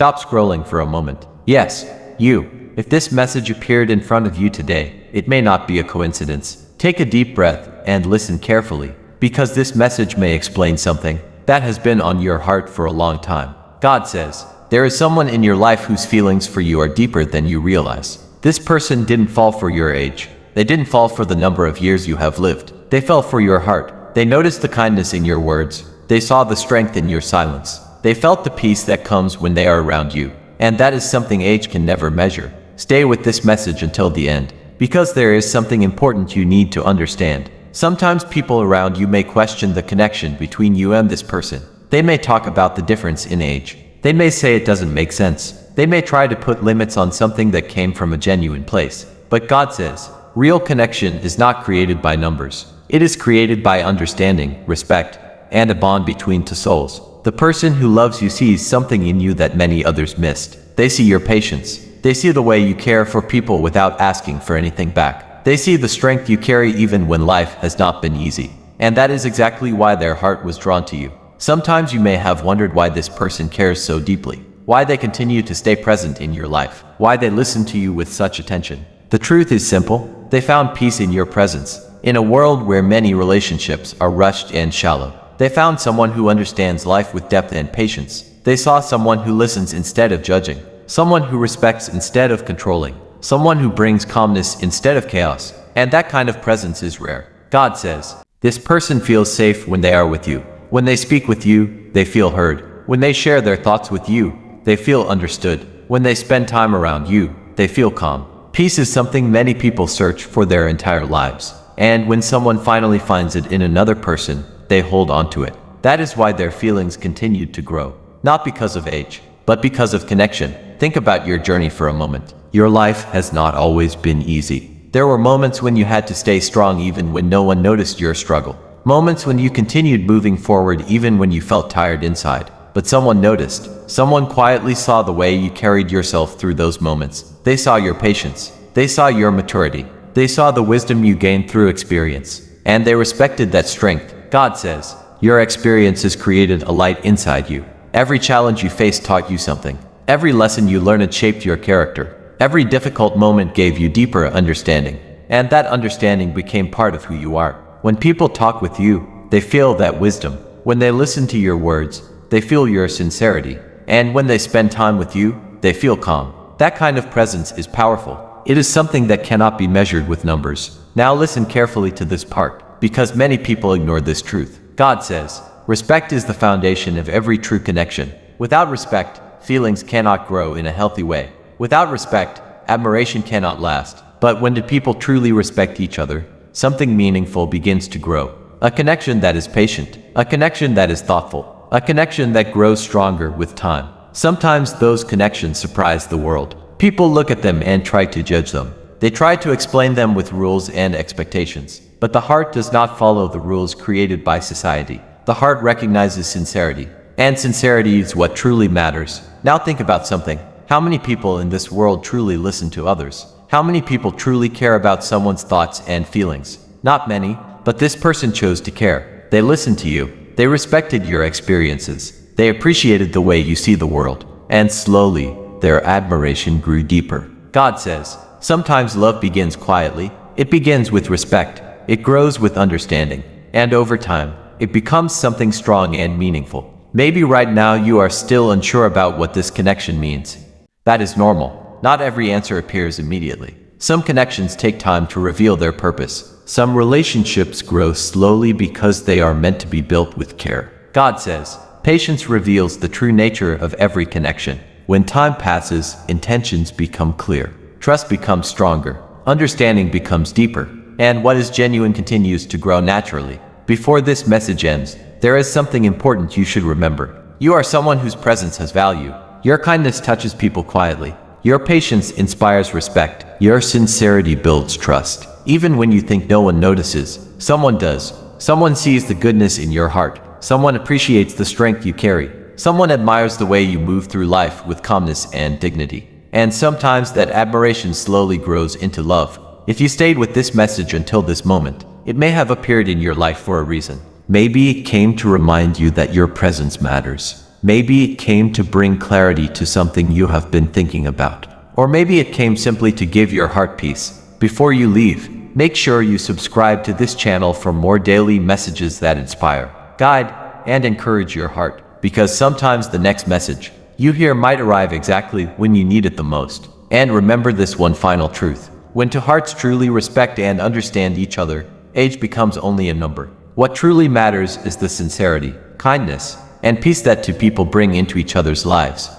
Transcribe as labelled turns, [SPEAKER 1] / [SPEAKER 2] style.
[SPEAKER 1] Stop scrolling for a moment. Yes, you. If this message appeared in front of you today, it may not be a coincidence. Take a deep breath and listen carefully, because this message may explain something that has been on your heart for a long time. God says, there is someone in your life whose feelings for you are deeper than you realize. This person didn't fall for your age. They didn't fall for the number of years you have lived. They fell for your heart. They noticed the kindness in your words. They saw the strength in your silence. They felt the peace that comes when they are around you. And that is something age can never measure. Stay with this message until the end, because there is something important you need to understand. Sometimes people around you may question the connection between you and this person. They may talk about the difference in age. They may say it doesn't make sense. They may try to put limits on something that came from a genuine place. But God says, real connection is not created by numbers. It is created by understanding, respect, and a bond between two souls. The person who loves you sees something in you that many others missed. They see your patience. They see the way you care for people without asking for anything back. They see the strength you carry even when life has not been easy. And that is exactly why their heart was drawn to you. Sometimes you may have wondered why this person cares so deeply, why they continue to stay present in your life, why they listen to you with such attention. The truth is simple. They found peace in your presence. In a world where many relationships are rushed and shallow, they found someone who understands life with depth and patience. They saw someone who listens instead of judging, someone who respects instead of controlling, someone who brings calmness instead of chaos. And that kind of presence is rare. God says, this person feels safe when they are with you. When they speak with you, they feel heard. When they share their thoughts with you, they feel understood. When they spend time around you, they feel calm. Peace is something many people search for their entire lives. And when someone finally finds it in another person, they hold on to it. That is why their feelings continued to grow. Not because of age, but because of connection. Think about your journey for a moment. Your life has not always been easy. There were moments when you had to stay strong even when no one noticed your struggle. Moments when you continued moving forward even when you felt tired inside. But someone noticed. Someone quietly saw the way you carried yourself through those moments. They saw your patience. They saw your maturity. They saw the wisdom you gained through experience. And they respected that strength. God says, your experiences created a light inside you. Every challenge you faced taught you something. Every lesson you learned shaped your character. Every difficult moment gave you deeper understanding. And that understanding became part of who you are. When people talk with you, they feel that wisdom. When they listen to your words, they feel your sincerity. And when they spend time with you, they feel calm. That kind of presence is powerful. It is something that cannot be measured with numbers. Now listen carefully to this part, because many people ignore this truth. God says, respect is the foundation of every true connection. Without respect, feelings cannot grow in a healthy way. Without respect, admiration cannot last. But when do people truly respect each other, something meaningful begins to grow. A connection that is patient. A connection that is thoughtful. A connection that grows stronger with time. Sometimes those connections surprise the world. People look at them and try to judge them. They try to explain them with rules and expectations. But the heart does not follow the rules created by society. The heart recognizes sincerity. And sincerity is what truly matters. Now think about something. How many people in this world truly listen to others? How many people truly care about someone's thoughts and feelings? Not many, but this person chose to care. They listened to you. They respected your experiences. They appreciated the way you see the world. And slowly, their admiration grew deeper. God says, sometimes love begins quietly. It begins with respect. It grows with understanding. And over time, it becomes something strong and meaningful. Maybe right now you are still unsure about what this connection means. That is normal. Not every answer appears immediately. Some connections take time to reveal their purpose. Some relationships grow slowly because they are meant to be built with care. God says, patience reveals the true nature of every connection. When time passes, intentions become clear. Trust becomes stronger. Understanding becomes deeper. And what is genuine continues to grow naturally. Before this message ends, there is something important you should remember. You are someone whose presence has value. Your kindness touches people quietly. Your patience inspires respect. Your sincerity builds trust. Even when you think no one notices, someone does. Someone sees the goodness in your heart. Someone appreciates the strength you carry. Someone admires the way you move through life with calmness and dignity. And sometimes that admiration slowly grows into love. If you stayed with this message until this moment, it may have appeared in your life for a reason. Maybe it came to remind you that your presence matters. Maybe it came to bring clarity to something you have been thinking about. Or maybe it came simply to give your heart peace. Before you leave, make sure you subscribe to this channel for more daily messages that inspire, guide, and encourage your heart. Because sometimes the next message you hear might arrive exactly when you need it the most. And remember this one final truth. When two hearts truly respect and understand each other, age becomes only a number. What truly matters is the sincerity, kindness, and peace that two people bring into each other's lives.